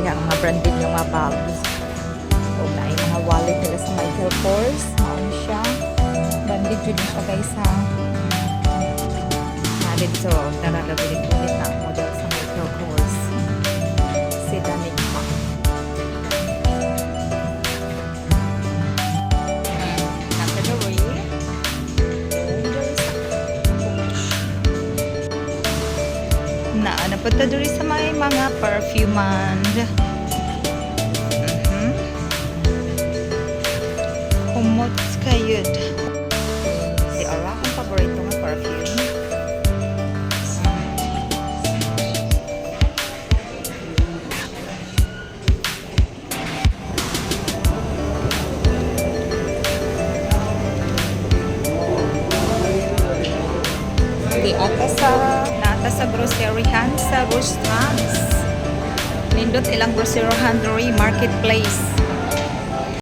diha ang mga branded nga mga bags. O na ay mga wallet nila sa Michael Kors. Maon siya. Branded yun siya guys ha. Dito, nararabilin ulit na model sa Michael Kors. Si Danica. Category. Napunta duri sa may mga perfume. Kumot kayod. Si Aura akong paborito nga perfume. Nata sa groceryhan sa restaurants. Nindot ilang groceryhan diri marketplace.